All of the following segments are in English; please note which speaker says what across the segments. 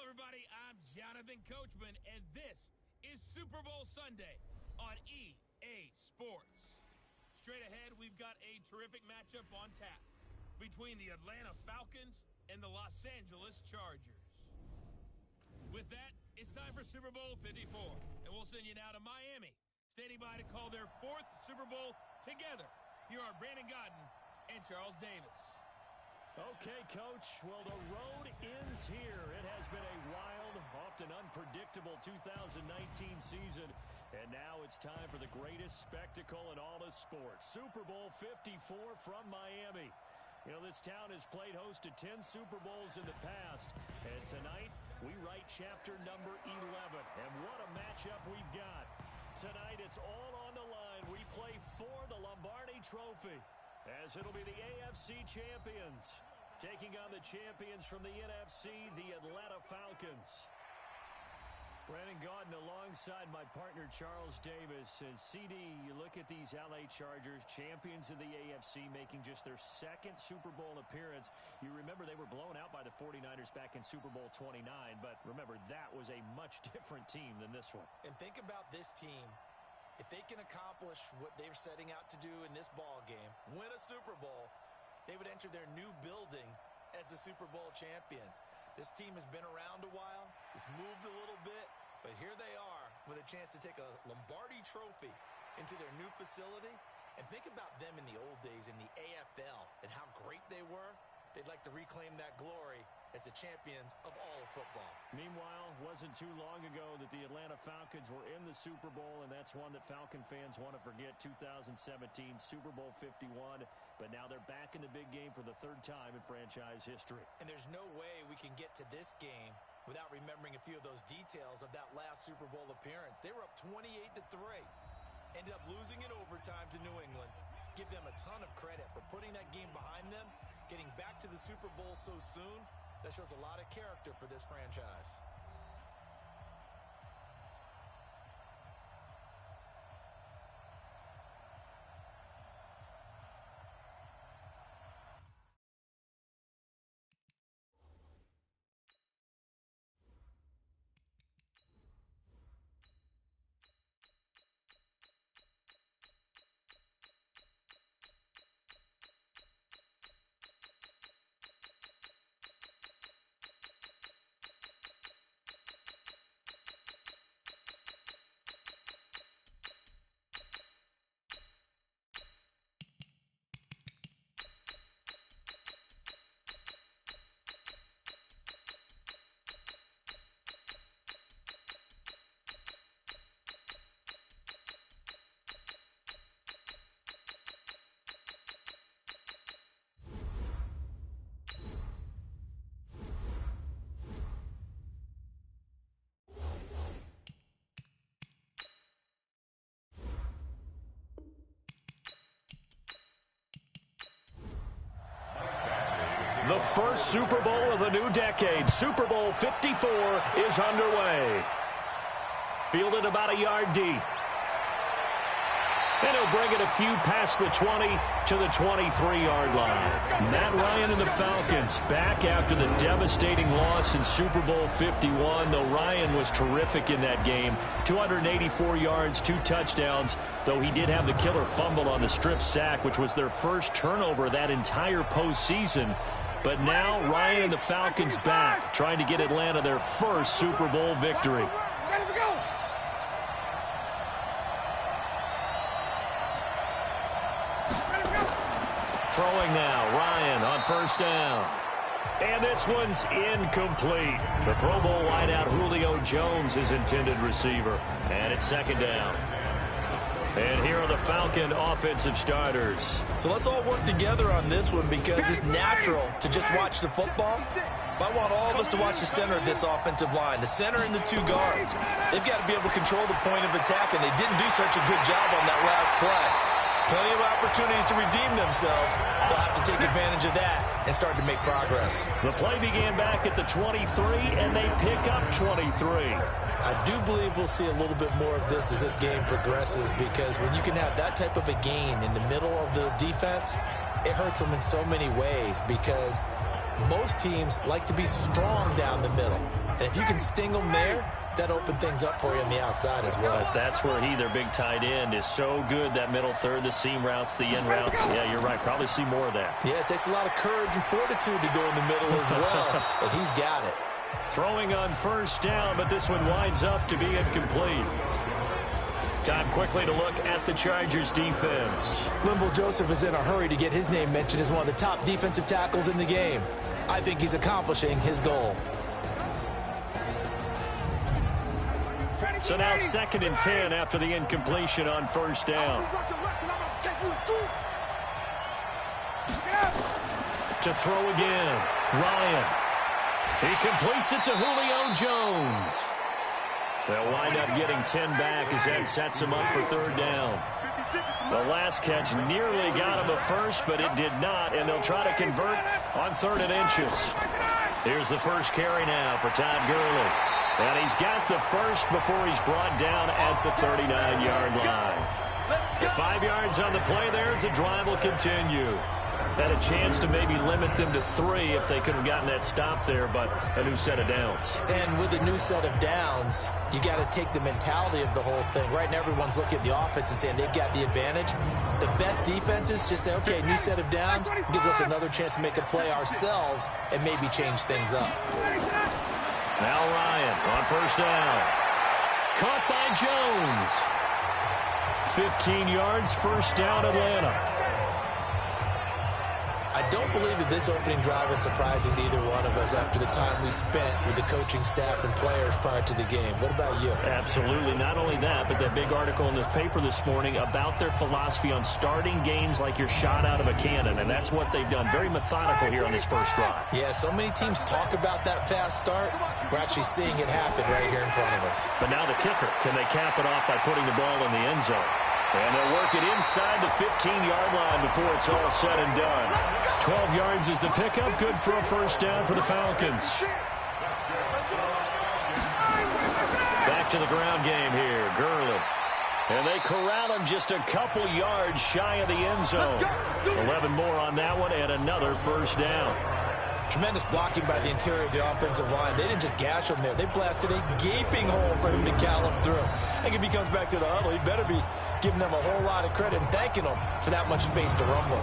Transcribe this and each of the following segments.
Speaker 1: everybody. I'm Jonathan Coachman, and this is Super Bowl Sunday on EA Sports. Straight ahead, we've got a terrific matchup on tap between the Atlanta Falcons and the Los Angeles Chargers. With that, it's time for Super Bowl 54, and we'll send you now to Miami, standing by to call their fourth Super Bowl together. Here are Brandon Godden and Charles Davis.
Speaker 2: Okay, Coach. Well, the road ends here. It has been a wild, often unpredictable 2019 season. And now it's time for the greatest spectacle in all of sports. Super Bowl 54 from Miami. You know, this town has played host to 10 Super Bowls in the past. And tonight, we write chapter number 11. And what a matchup we've got. Tonight, it's all on the line. We play for the Lombardi Trophy, as it'll be the AFC champions taking on the champions from the NFC, the Atlanta Falcons. Brandon Gaudin alongside my partner Charles Davis. And CD, you look at these LA Chargers, champions of the AFC, making just their second Super Bowl appearance. You remember they were blown out by the 49ers back in Super Bowl 29, but remember that was a much different team than this one.
Speaker 3: And think about this team. If they can accomplish what they're setting out to do in this ball game, win a Super Bowl, they would enter their new building as the Super Bowl champions. This team has been around a while. It's moved a little bit, but here they are with a chance to take a Lombardi Trophy into their new facility. And think about them in the old days in the AFL and how great they were. They'd like to reclaim that glory as the champions of all of football.
Speaker 2: Meanwhile, wasn't too long ago that the Atlanta Falcons were in the Super Bowl, and that's one that Falcon fans want to forget. 2017 Super Bowl 51, but now they're back in the big game for the third time in franchise history.
Speaker 3: And there's no way we can get to this game without remembering a few of those details of that last Super Bowl appearance. They were up 28-3, ended up losing in overtime to New England. Give them a ton of credit for putting that game behind them, getting back to the Super Bowl so soon. That shows a lot of character for this franchise.
Speaker 2: The first Super Bowl of the new decade, Super Bowl 54, is underway. Fielded about a yard deep. And he'll bring it a few past the 20 to the 23-yard line. Matt Ryan and the Falcons back after the devastating loss in Super Bowl 51, though Ryan was terrific in that game. 284 yards, 2 touchdowns, though he did have the killer fumble on the strip sack, which was their first turnover that entire postseason. But now Ryan and the Falcons back, trying to get Atlanta their first Super Bowl victory. Throwing now, Ryan on first down. And this one's incomplete. The Pro Bowl wideout Julio Jones is intended receiver. And it's second down. And here are the Falcon offensive starters.
Speaker 3: So let's all work together on this one because it's natural to just watch the football. But I want all of us to watch the center of this offensive line, the center and the 2 guards. They've got to be able to control the point of attack, and they didn't do such a good job on that last play. Plenty of opportunities to redeem themselves. They'll have to take advantage of that and start to make progress.
Speaker 2: The play began back at the 23, and they pick up 23.
Speaker 3: I do believe we'll see a little bit more of this as this game progresses, because when you can have that type of a gain in the middle of the defense, it hurts them in so many ways, because most teams like to be strong down the middle. And if you can sting them there, that opens things up for you on the outside as well.
Speaker 2: But that's where their big tight end, is so good, that middle third, the seam routes, the in routes. Yeah, you're right. Probably see more of that.
Speaker 3: Yeah, it takes a lot of courage and fortitude to go in the middle as well. But he's got it.
Speaker 2: Throwing on first down, but this one winds up to be incomplete. Time quickly to look at the Chargers defense.
Speaker 3: Linval Joseph is in a hurry to get his name mentioned as one of the top defensive tackles in the game. I think he's accomplishing his goal.
Speaker 2: So now 2nd and 10 after the incompletion on first down. To throw again, Ryan. He completes it to Julio Jones. They'll wind up getting 10 back as that sets him up for 3rd down. The last catch nearly got him a first, but it did not, and they'll try to convert on 3rd and inches. Here's the first carry now for Todd Gurley. And he's got the first before he's brought down at the 39-yard line. The 5 yards on the play there as the drive will continue. Had a chance to maybe limit them to 3 if they could have gotten that stop there, but a new set of downs.
Speaker 3: And with a new set of downs, you got to take the mentality of the whole thing. Right now, everyone's looking at the offense and saying they've got the advantage. The best defenses just say, okay, new set of downs, gives us another chance to make a play ourselves and maybe change things up.
Speaker 2: Now Ryan on first down. Caught by Jones. 15 yards, first down, Atlanta.
Speaker 3: I don't believe that this opening drive is surprising to either one of us after the time we spent with the coaching staff and players prior to the game. What about you?
Speaker 2: Absolutely. Not only that, but that big article in the paper this morning about their philosophy on starting games like you're shot out of a cannon, and that's what they've done. Very methodical here on this first drive.
Speaker 3: Yeah, so many teams talk about that fast start. We're actually seeing it happen right here in front of us.
Speaker 2: But now the kicker, can they cap it off by putting the ball in the end zone? And they'll work it inside the 15-yard line before it's all said and done. 12 yards is the pickup. Good for a first down for the Falcons. Back to the ground game here. Gurley. And they corral him just a couple yards shy of the end zone. 11 more on that one and another first down.
Speaker 3: Tremendous blocking by the interior of the offensive line. They didn't just gash him there. They blasted a gaping hole for him to gallop through. I think if he comes back to the huddle, he better be giving them a whole lot of credit and thanking them for that much space to rumble.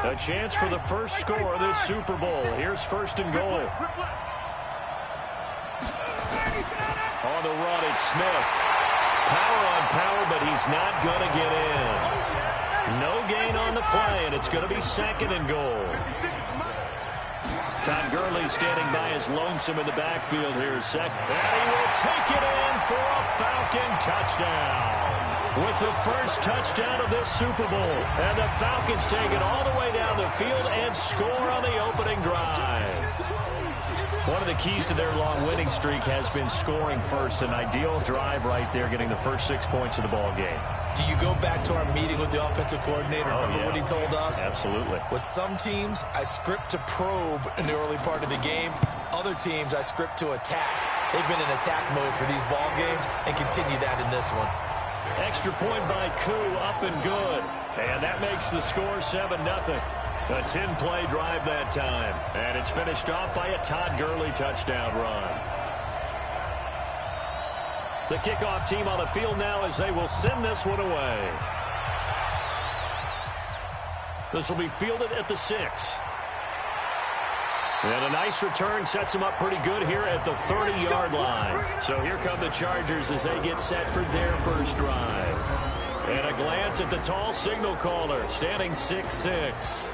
Speaker 2: A chance for the first score of this Super Bowl. Here's 1st and goal. On the run, it's Smith. Power on power, but he's not going to get in. No gain on the play, and it's going to be 2nd and goal. Todd Gurley standing by as lonesome in the backfield here. And he will take it in for a Falcon touchdown. With the first touchdown of this Super Bowl. And the Falcons take it all the way down the field and score on the opening drive. One of the keys to their long winning streak has been scoring first. An ideal drive right there, getting the first 6 points of the ball game.
Speaker 3: Do you go back to our meeting with the offensive coordinator? Remember what he told us?
Speaker 2: Absolutely.
Speaker 3: With some teams, I script to probe in the early part of the game. Other teams, I script to attack. They've been in attack mode for these ball games and continue that in this one.
Speaker 2: Extra point by Koo, up and good. And that makes the score 7-0. A 10-play drive that time. And it's finished off by a Todd Gurley touchdown run. The kickoff team on the field now as they will send this one away. This will be fielded at the 6. And a nice return sets them up pretty good here at the 30-yard line. So here come the Chargers as they get set for their first drive. And a glance at the tall signal caller, standing 6'6".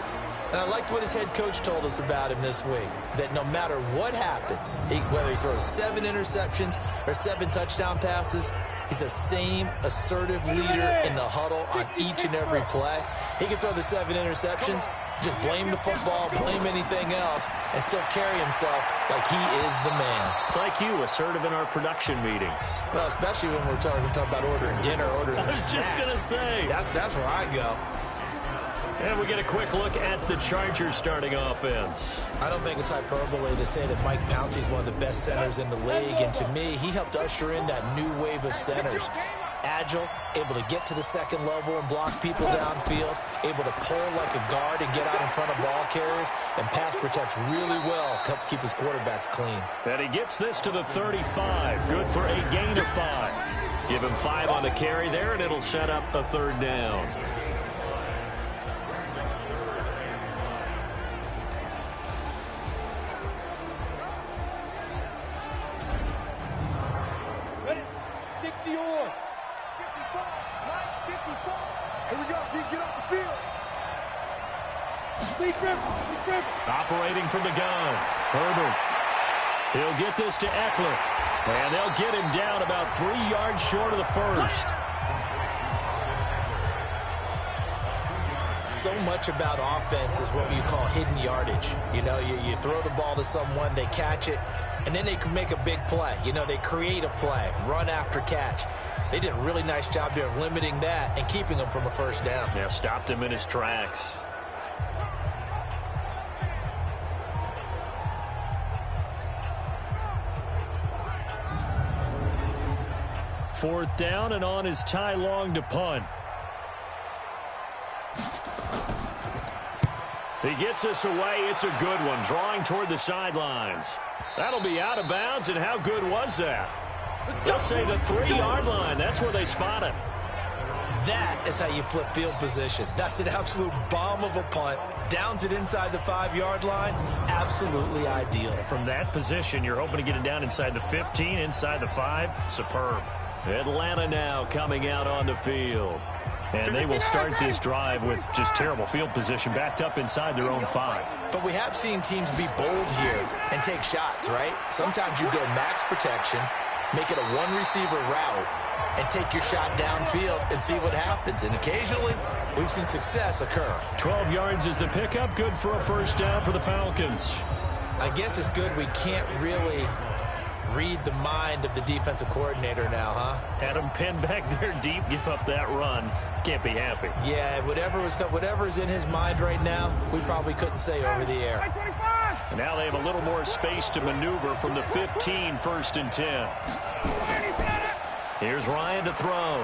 Speaker 3: And I liked what his head coach told us about him this week, that no matter what happens, whether he throws 7 interceptions or 7 touchdown passes, he's the same assertive leader in the huddle on each and every play. He can throw the 7 interceptions, just blame the football, blame anything else, and still carry himself like he is the man.
Speaker 2: It's like you, assertive in our production meetings.
Speaker 3: Well, especially when we're talking about ordering dinner, ordering snacks.
Speaker 2: I was just going to say.
Speaker 3: That's where I go.
Speaker 2: And we get a quick look at the Chargers starting offense.
Speaker 3: I don't think it's hyperbole to say that Mike Pouncey is one of the best centers in the league. And to me, he helped usher in that new wave of centers. agile, able to get to the second level and block people downfield, able to pull like a guard and get out in front of ball carriers, and pass protects really well, helps keep his quarterbacks clean.
Speaker 2: And he gets this to the 35. Good for a gain of 5. Give him 5 on the carry there, and it'll set up a third down. Operating from the gun, Herbert. He'll get this to Eckler. And they'll get him down about 3 yards short of the first.
Speaker 3: So much about offense is what you call hidden yardage. You know, you throw the ball to someone, they catch it, and then they can make a big play. You know, they create a play, run after catch. They did a really nice job there of limiting that and keeping him from a first down.
Speaker 2: Yeah, stopped him in his tracks. Fourth down, and on is Ty Long to punt. He gets us away. It's a good one, drawing toward the sidelines. That'll be out of bounds, and how good was that? They'll say the 3-yard line. That's where they spot him.
Speaker 3: That is how you flip field position. That's an absolute bomb of a punt. Downs it inside the 5-yard line. Absolutely ideal.
Speaker 2: From that position, you're hoping to get it down inside the 15, inside the 5. Superb. Atlanta now coming out on the field. And they will start this drive with just terrible field position, backed up inside their own 5.
Speaker 3: But we have seen teams be bold here and take shots, right? Sometimes you go max protection, make it a one-receiver route, and take your shot downfield and see what happens. And occasionally, we've seen success occur.
Speaker 2: 12 yards is the pickup. Good for a first down for the Falcons.
Speaker 3: I guess it's good we can't really read the mind of the defensive coordinator now, huh?
Speaker 2: Had him pinned back there deep, give up that run. Can't be happy.
Speaker 3: Yeah, whatever is in his mind right now, we probably couldn't say over the air.
Speaker 2: And now they have a little more space to maneuver from the 15, 1st and 10. Here's Ryan to throw.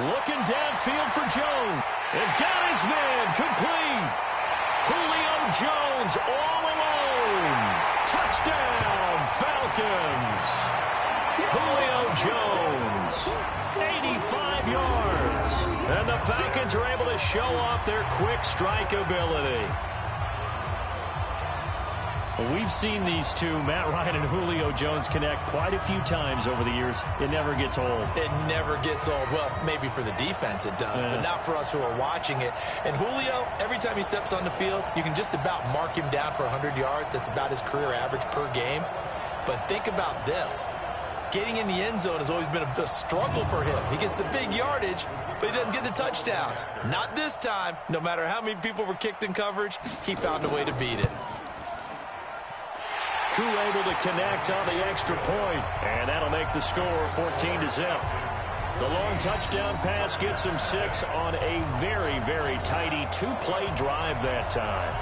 Speaker 2: Looking downfield for Jones. And got his man complete. Julio Jones all alone. Touchdown, Falcons. Julio Jones, 85 yards. And the Falcons are able to show off their quick strike ability. We've seen these two, Matt Ryan and Julio Jones, connect quite a few times over the years. It never gets old.
Speaker 3: It never gets old. Well, maybe for the defense it does, but not for us who are watching it. And Julio, every time he steps on the field, you can just about mark him down for 100 yards. That's about his career average per game. But think about this. Getting in the end zone has always been a struggle for him. He gets the big yardage, but he doesn't get the touchdowns. Not this time. No matter how many people were kicked in coverage, he found a way to beat it.
Speaker 2: Koo able to connect on the extra point, and that'll make the score 14-0. The long touchdown pass gets him 6 on a very, very tidy 2-play drive that time.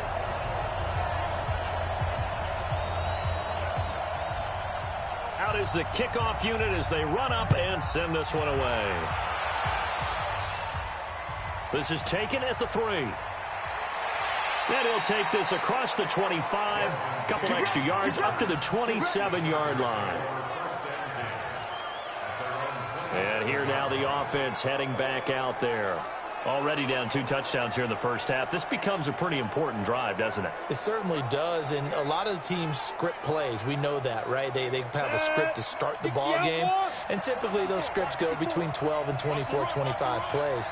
Speaker 2: Out is the kickoff unit as they run up and send this one away. This is taken at the 3. And he'll take this across the 25, a couple extra yards, up to the 27-yard line. And here now the offense heading back out there. Already down 2 touchdowns here in the first half. This becomes a pretty important drive, doesn't it?
Speaker 3: It certainly does, and a lot of the teams script plays. We know that, right? They have a script to start the ball game, and typically those scripts go between 12 and 24, 25 plays.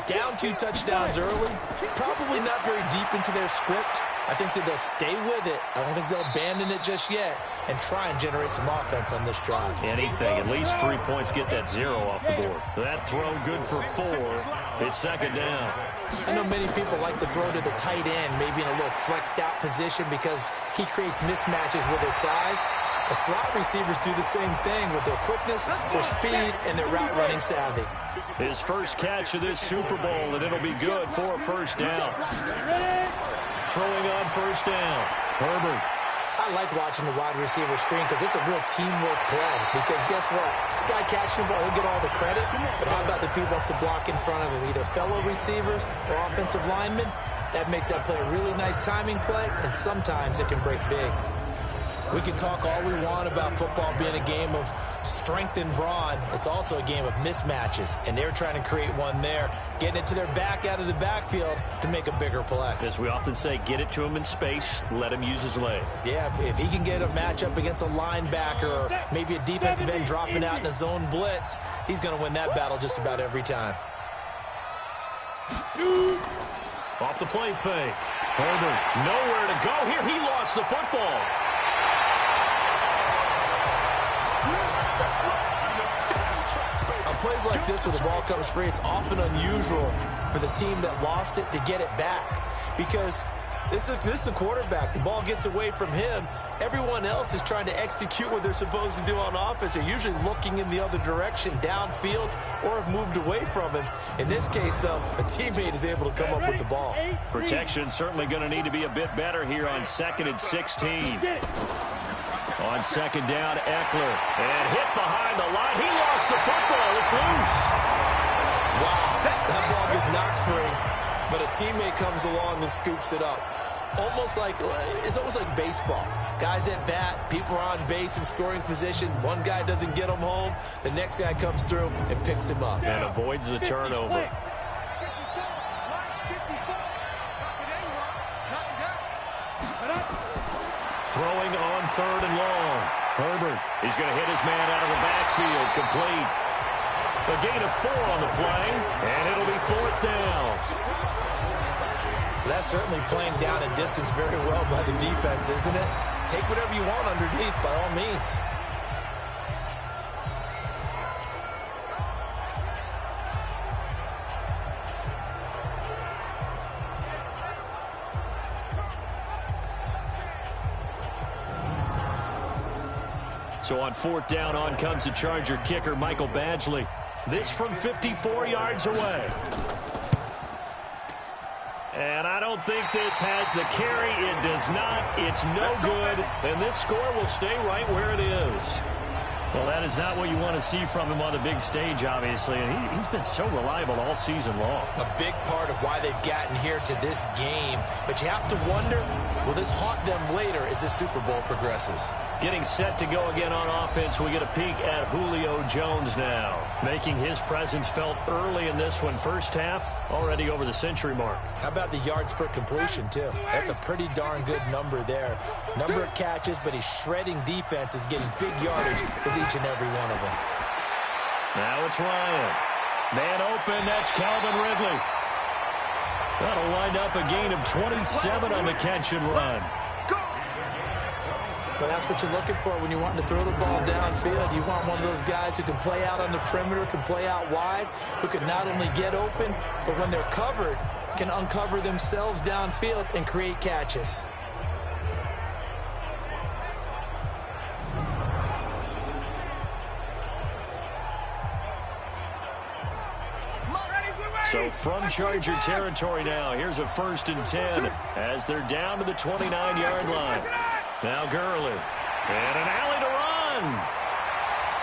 Speaker 3: Down 2 touchdowns early, probably not very deep into their script. I think that they'll stay with it. I don't think they'll abandon it just yet and try and generate some offense on this drive.
Speaker 2: Anything, at least 3 points, get that 0 off the board. That throw good for 4. It's 2nd down.
Speaker 3: I know many people like to throw to the tight end, maybe in a little flexed out position because he creates mismatches with his size. The slot receivers do the same thing with their quickness, their speed, and their route running savvy.
Speaker 2: His first catch of this Super Bowl, and it'll be good for a first down. Throwing on first down, Herbert.
Speaker 3: I like watching the wide receiver screen because it's a real teamwork play. Because guess what? The guy catching the ball, he'll get all the credit. But how about the people up to block in front of him, either fellow receivers or offensive linemen? That makes that play a really nice timing play, and sometimes it can break big. We can talk all we want about football being a game of strength and brawn. It's also a game of mismatches, and they're trying to create one there, getting it to their back out of the backfield to make a bigger play.
Speaker 2: As we often say, get it to him in space, let him use his leg.
Speaker 3: Yeah, if he can get a matchup against a linebacker or maybe a defensive end dropping out in a zone blitz, he's going to win that battle just about every time.
Speaker 2: Off the play fake. Herbert, nowhere to go here. He lost the football.
Speaker 3: On plays like this where the ball comes free, it's often unusual for the team that lost it to get it back. Because this is the quarterback. The ball gets away from him. Everyone else is trying to execute what they're supposed to do on offense. They're usually looking in the other direction, downfield, or have moved away from him. In this case, though, a teammate is able to come up with the ball.
Speaker 2: Protection certainly going to need to be a bit better here on 2nd and 16. On 2nd down, Eckler. And hit behind the line. He lost the football. It's loose.
Speaker 3: Wow, that ball gets knocked free, but a teammate comes along and scoops it up. It's almost like baseball. Guys at bat, people are on base in scoring position. One guy doesn't get him home. The next guy comes through and picks him up.
Speaker 2: And avoids the turnover. Throwing on 3rd and long. Herbert, he's going to hit his man out of the backfield. Complete. A gain of 4 on the play, and it'll be 4th down.
Speaker 3: That's certainly playing down in distance very well by the defense, isn't it? Take whatever you want underneath, by all means.
Speaker 2: So on 4th down, on comes the Charger kicker, Michael Badgley. This from 54 yards away. And I don't think this has the carry. It does not. It's no good. And this score will stay right where it is. Well, that is not what you want to see from him on the big stage, obviously. And he's been so reliable all season long.
Speaker 3: A big part of why they've gotten here to this game. But you have to wonder, will this haunt them later as the Super Bowl progresses?
Speaker 2: Getting set to go again on offense, we get a peek at Julio Jones now. Making his presence felt early in this one. First half, already over the century mark.
Speaker 3: How about the yards per completion, too? That's a pretty darn good number there. Number of catches, but he's shredding defenses, getting big yardage with each and every one of them.
Speaker 2: Now it's Ryan. Man open, that's Calvin Ridley. That'll wind up a gain of 27 on the catch and run.
Speaker 3: But that's what you're looking for when you're wanting to throw the ball downfield. You want one of those guys who can play out on the perimeter, can play out wide, who can not only get open, but when they're covered, can uncover themselves downfield and create catches.
Speaker 2: So from Charger territory now, here's a 1st and 10 as they're down to the 29-yard line. Now Gurley, and an alley to run.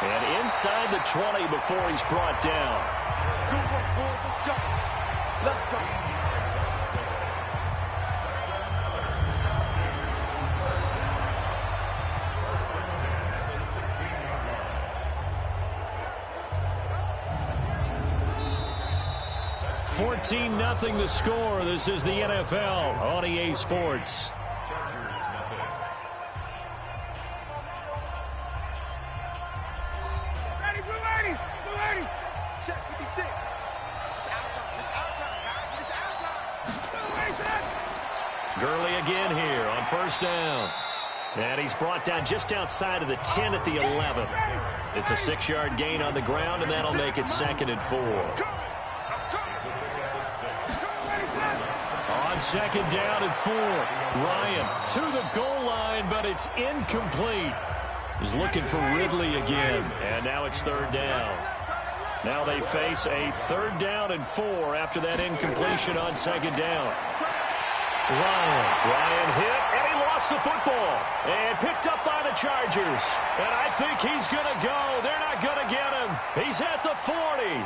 Speaker 2: And inside the 20 before he's brought down.
Speaker 4: Let's go.
Speaker 2: 14-0 the score. This is the NFL on EA Sports. Gurley again here on 1st down. And he's brought down just outside of the 10 at the 11. It's a 6-yard gain on the ground, and that'll make it 2nd and 4. On 2nd down and 4. Ryan to the goal line, but it's incomplete. He's looking for Ridley again, and now it's 3rd down. Now they face a 3rd down and 4 after that incompletion on 2nd down. Ryan hit, and he lost the football. And picked up by the Chargers. And I think he's going to go. They're not going to get him. He's at the 40.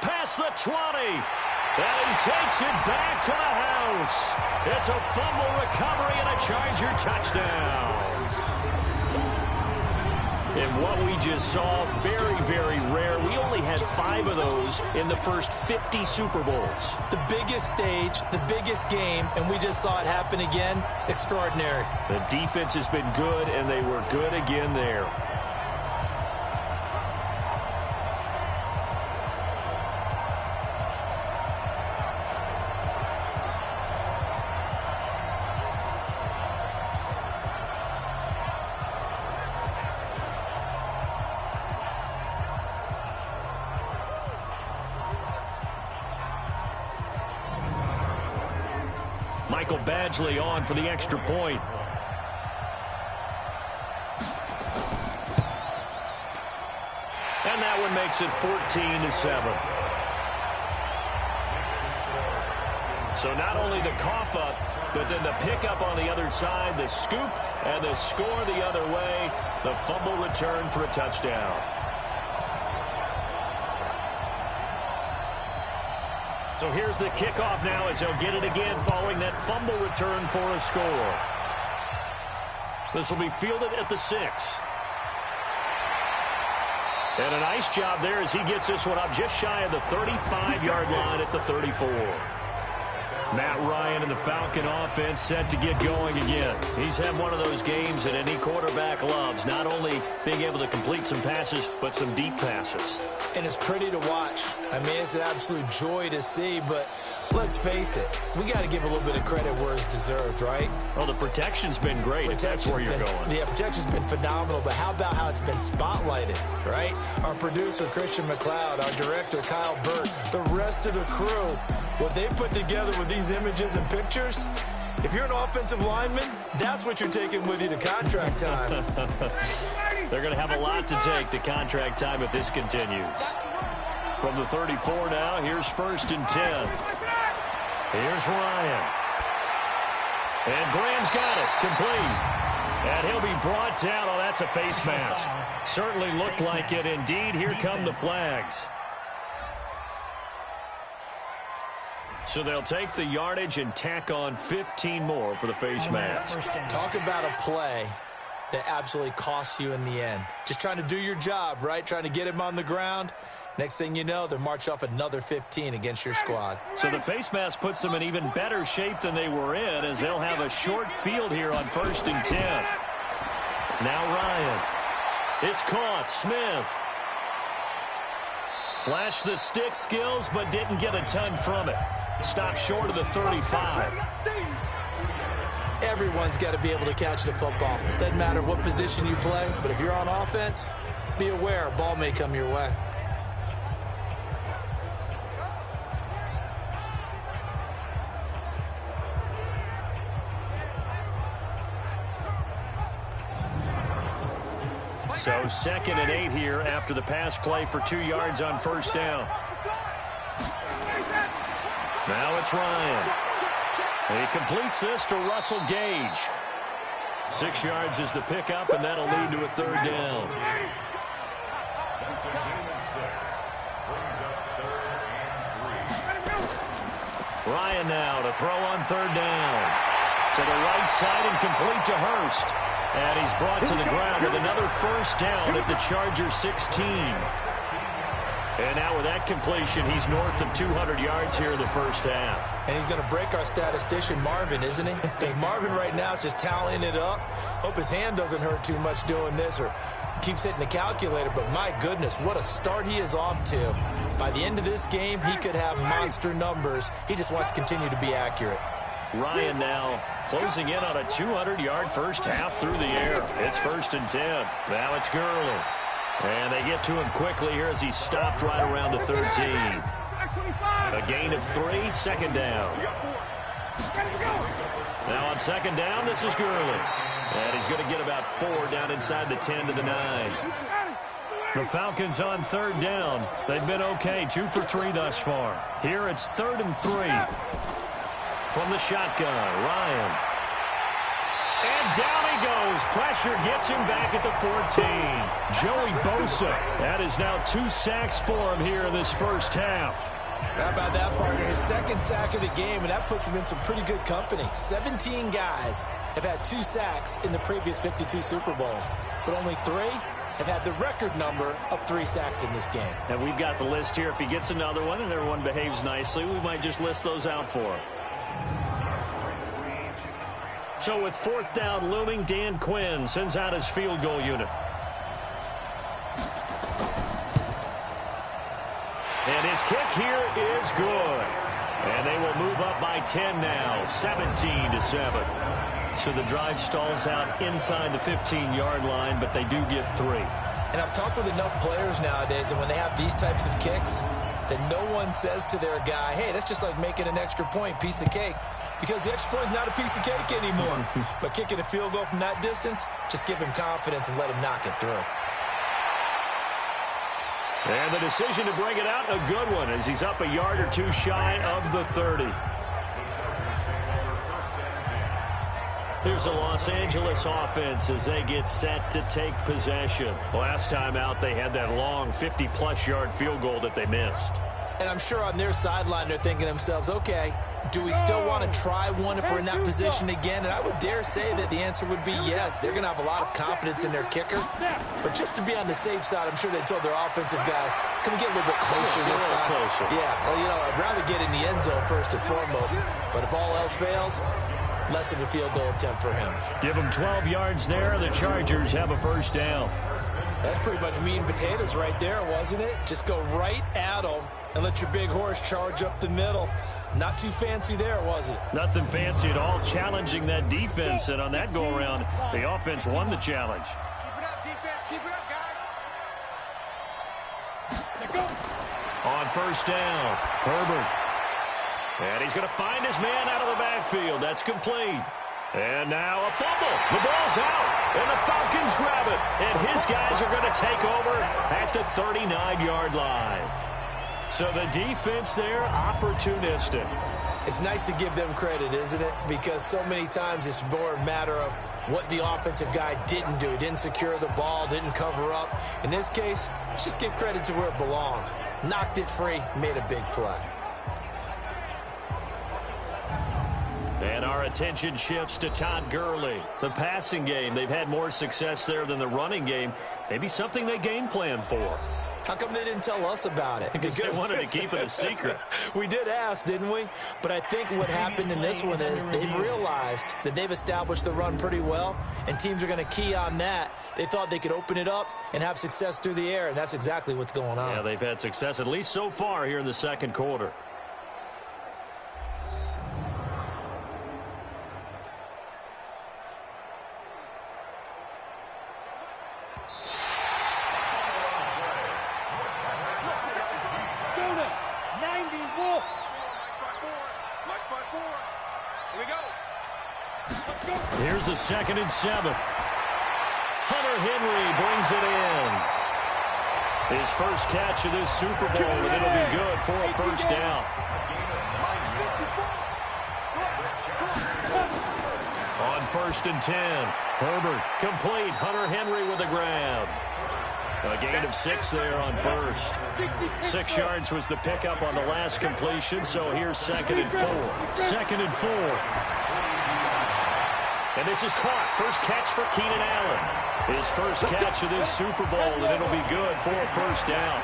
Speaker 2: Past the 20. And he takes it back to the house. It's a fumble recovery and a Charger touchdown. And what we just saw, very, very rare. We only had 5 of those in the first 50 Super Bowls.
Speaker 3: The biggest stage, the biggest game, and we just saw it happen again. Extraordinary.
Speaker 2: The defense has been good, and they were good again there. Michael Badgley on for the extra point. And that one makes it 14-7. So not only the cough up, but then the pickup on the other side, the scoop, and the score the other way. The fumble return for a touchdown. So here's the kickoff now as he'll get it again following that fumble return for a score. This will be fielded at the 6. And a nice job there as he gets this one up just shy of the 35-yard line at the 34. Matt Ryan and the Falcon offense set to get going again. He's had one of those games that any quarterback loves, not only being able to complete some passes, but some deep passes.
Speaker 3: And it's pretty to watch. I mean, it's an absolute joy to see, but let's face it, we got to give a little bit of credit where it's deserved, right?
Speaker 2: Well, the protection's been great, if that's where you're going.
Speaker 3: Yeah, protection's been phenomenal, but how about how it's been spotlighted, right? Our producer, Christian McLeod, our director, Kyle Burt, the rest of the crew, what they put together with these images and pictures, if you're an offensive lineman, that's what you're taking with you to contract time.
Speaker 2: They're going to have a lot to take to contract time if this continues. From the 34 now, here's 1st and 10. Here's Ryan. And Graham's got it, complete. And he'll be brought down. Oh, that's a face mask. Certainly looked like it indeed. Here come the flags. So they'll take the yardage and tack on 15 more for the face mask.
Speaker 3: Talk about a play that absolutely costs you in the end. Just trying to do your job, right? Trying to get him on the ground. Next thing you know, they'll march off another 15 against your squad.
Speaker 2: So the face mask puts them in even better shape than they were in, as they'll have a short field here on 1st and 10. Now Ryan. It's caught. Smith. Flashed the stick skills, but didn't get a ton from it. Stopped short of the 35.
Speaker 3: Everyone's got to be able to catch the football. Doesn't matter what position you play, but if you're on offense, be aware a ball may come your way.
Speaker 2: So 2nd and 8 here after the pass play for 2 yards on 1st down. Now it's Ryan. He completes this to Russell Gage. 6 yards is the pickup, and that'll lead to a 3rd down. Ryan now to throw on 3rd down. To the right side and complete to Hurst. And he's brought to the ground with another 1st down at the Chargers 16. And now with that completion, he's north of 200 yards here in the 1st half.
Speaker 3: And he's going to break our statistician, Marvin, isn't he? Because Marvin right now is just tallying it up. Hope his hand doesn't hurt too much doing this or keeps hitting the calculator. But my goodness, what a start he is off to. By the end of this game, he could have monster numbers. He just wants to continue to be accurate.
Speaker 2: Ryan now closing in on a 200-yard 1st half through the air. It's 1st and 10. Now it's Gurley. And they get to him quickly here as he stopped right around the 13. A gain of 3, 2nd down. Now on 2nd down, this is Gurley. And he's going to get about 4 down inside the 10 to the 9. The Falcons on 3rd down. They've been okay, 2 for 3 thus far. Here it's 3rd and 3. From the shotgun, Ryan. And down he goes. Pressure gets him back at the 14. Joey Bosa. That is now 2 sacks for him here in this first half.
Speaker 3: How about that, partner? His second sack of the game, and that puts him in some pretty good company. 17 guys have had 2 sacks in the previous 52 Super Bowls, but only 3 have had the record number of 3 sacks in this game.
Speaker 2: And we've got the list here. If he gets another one and everyone behaves nicely, we might just list those out for him. So with 4th down looming, Dan Quinn sends out his field goal unit. And his kick here is good. And they will move up by 10 now, 17-7. So the drive stalls out inside the 15-yard line, but they do get 3.
Speaker 3: And I've talked with enough players nowadays, and when they have these types of kicks, that no one says to their guy, hey, that's just like making an extra point, piece of cake. Because the extra point is not a piece of cake anymore. But kicking a field goal from that distance, just give him confidence and let him knock it through.
Speaker 2: And the decision to bring it out, a good one, as he's up a yard or 2 shy of the 30. Here's the Los Angeles offense as they get set to take possession. Last time out, they had that long 50-plus yard field goal that they missed.
Speaker 3: And I'm sure on their sideline, they're thinking to themselves, okay, do we still want to try one if we're in that position again? And I would dare say that the answer would be yes. They're going to have a lot of confidence in their kicker. But just to be on the safe side, I'm sure they told their offensive guys, can we get a little bit closer this time?
Speaker 2: Closer.
Speaker 3: Yeah, well, you know, I'd rather get in the end zone first and foremost. But if all else fails, less of a field goal attempt for him.
Speaker 2: Give them 12 yards there. The Chargers have a first down.
Speaker 3: That's pretty much meat and potatoes right there, wasn't it? Just go right at them and let your big horse charge up the middle. Not too fancy there, was it?
Speaker 2: Nothing fancy at all, challenging that defense. And on that go-around, the offense won the challenge.
Speaker 4: Keep it up, defense. Keep it up, guys.
Speaker 2: On first down, Herbert. And he's going to find his man out of the backfield. That's complete. And now a fumble. The ball's out. And the Falcons grab it. And his guys are going to take over at the 39-yard line. So the defense there, opportunistic.
Speaker 3: It's nice to give them credit, isn't it? Because so many times it's more a matter of what the offensive guy didn't do. Didn't secure the ball, didn't cover up. In this case, let's just give credit to where it belongs. Knocked it free, made a big play.
Speaker 2: And our attention shifts to Todd Gurley. The passing game, they've had more success there than the running game. Maybe something they game plan for.
Speaker 3: How come they didn't tell us about it?
Speaker 2: Because they wanted to keep it a secret.
Speaker 3: We did ask, didn't we? But I think what happened in this one is they've realized that they've established the run pretty well, and teams are going to key on that. They thought they could open it up and have success through the air, and that's exactly what's going on.
Speaker 2: Yeah, they've had success, at least so far here in the second quarter. Here's a 2nd and 7. Hunter Henry brings it in. His first catch of this Super Bowl, and it'll be good for a first down. On 1st and 10, Herbert complete. Hunter Henry with a grab. A gain of 6 there on first. 6 yards was the pickup on the last completion, so here's 2nd and 4. 2nd and 4. And this is caught. First catch for Keenan Allen. His first catch of this Super Bowl, and it'll be good for a first down.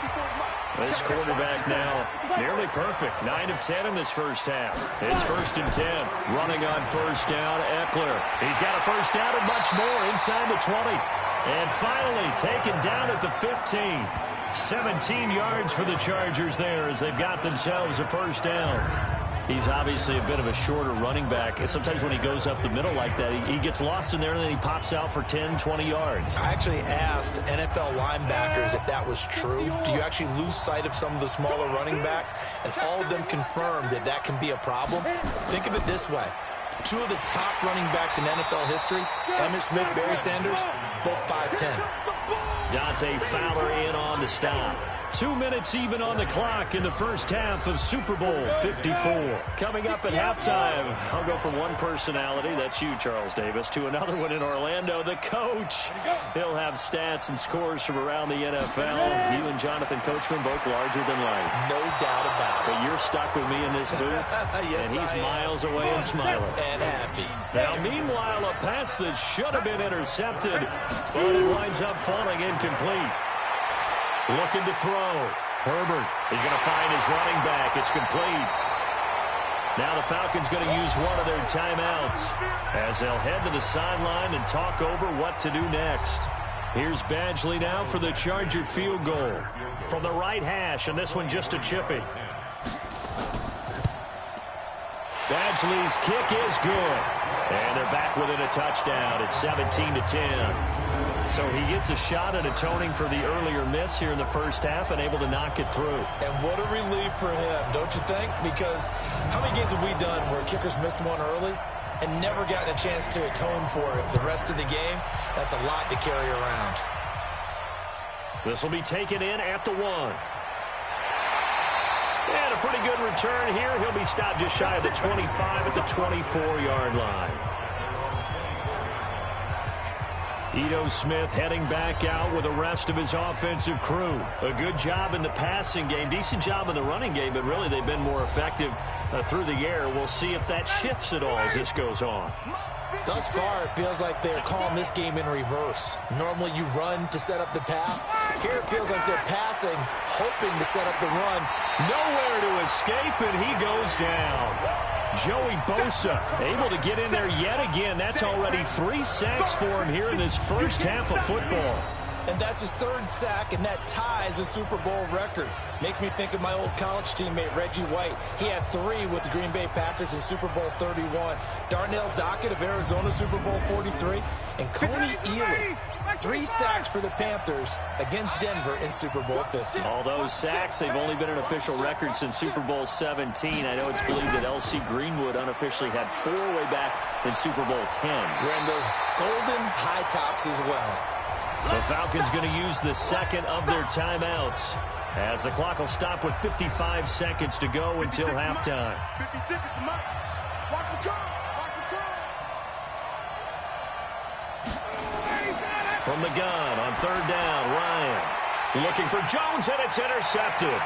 Speaker 2: This quarterback now nearly perfect. 9 of 10 in this first half. It's 1st and 10. Running on first down, Eckler. He's got a first down and much more inside the 20. And finally taken down at the 15. 17 yards for the Chargers there as they've got themselves a first down. He's obviously a bit of a shorter running back. And sometimes when he goes up the middle like that, he gets lost in there and then he pops out for 10, 20 yards.
Speaker 3: I actually asked NFL linebackers if that was true. Do you actually lose sight of some of the smaller running backs? And all of them confirmed that that can be a problem. Think of it this way. 2 of the top running backs in NFL history, Emmitt Smith, Barry Sanders, both 5'10".
Speaker 2: Dante Fowler in on the stop. 2 minutes even on the clock in the first half of Super Bowl 54. Coming up at halftime, I'll go from one personality, that's you, Charles Davis, to another one in Orlando, the coach. He'll have stats and scores from around the NFL. You and Jonathan Coachman both larger than life.
Speaker 3: No doubt about it.
Speaker 2: But you're stuck with me in this booth,
Speaker 3: yes,
Speaker 2: and he's miles away and smiling.
Speaker 3: And happy.
Speaker 2: Now, meanwhile, a pass that should have been intercepted, but it winds up falling incomplete. Looking to throw. Herbert is going to find his running back. It's complete. Now the Falcons going to use one of their timeouts as they'll head to the sideline and talk over what to do next. Here's Badgley now for the Charger field goal. From the right hash, and this one just a chippy. Badgley's kick is good. And they're back within a touchdown. It's 17-10. So he gets a shot at atoning for the earlier miss here in the first half and able to knock it through.
Speaker 3: And what a relief for him, don't you think? Because how many games have we done where kickers missed one early and never gotten a chance to atone for it the rest of the game? That's a lot to carry around.
Speaker 2: This will be taken in at the 1. And a pretty good return here. He'll be stopped just shy of the 25 at the 24-yard line. Ito Smith heading back out with the rest of his offensive crew. A good job in the passing game, decent job in the running game, but really they've been more effective through the air. We'll see if that shifts at all as this goes on.
Speaker 3: Thus far, it feels like they're calling this game in reverse. Normally you run to set up the pass. Here it feels like they're passing, hoping to set up the run.
Speaker 2: Nowhere to escape, and he goes down. Joey Bosa able to get in there yet again. That's already 3 sacks for him here in this first half of football.
Speaker 3: And that's his 3rd sack, and that ties a Super Bowl record. Makes me think of my old college teammate, Reggie White. He had 3 with the Green Bay Packers in Super Bowl 31. Darnell Dockett of Arizona, Super Bowl 43. And Coney Ealy, 3 sacks for the Panthers against Denver in Super Bowl 50.
Speaker 2: All those sacks, they've only been an official record since Super Bowl 17. I know it's believed that L.C. Greenwood unofficially had 4 way back in Super Bowl 10.
Speaker 3: Wearing those golden high tops as well.
Speaker 2: The Falcons going to use the second of their timeouts as the clock will stop with 55 seconds to go until halftime.
Speaker 4: 50 seconds, Mike. Watch the call. Watch the call.
Speaker 2: From the gun on 3rd down, Ryan looking for Jones, and it's intercepted.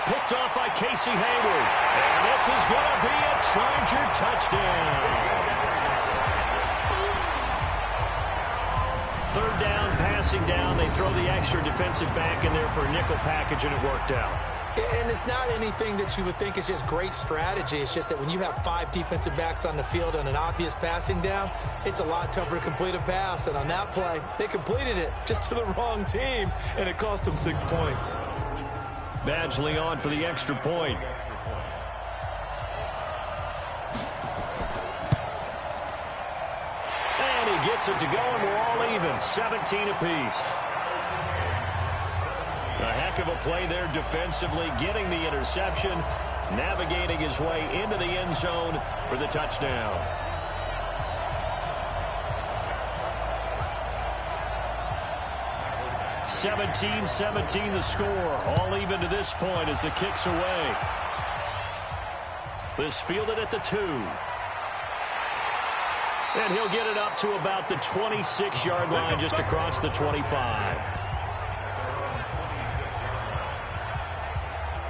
Speaker 2: Picked off by Casey Hayward. And this is going to be a Charger touchdown. 3rd down, passing down. They throw the extra defensive back in there for a nickel package, and it worked out.
Speaker 3: And it's not anything that you would think is just great strategy. It's just that when you have 5 defensive backs on the field on an obvious passing down, it's a lot tougher to complete a pass. And on that play, they completed it just to the wrong team, and it cost them 6 points.
Speaker 2: Badgley on for the extra point. And he gets it to go, and we're all even, 17 apiece. A heck of a play there defensively, getting the interception, navigating his way into the end zone for the touchdown. (17-17) the score, all even to this point as the kick's away. This fielded at the 2. And he'll get it up to about the 26-yard line, just across the 25.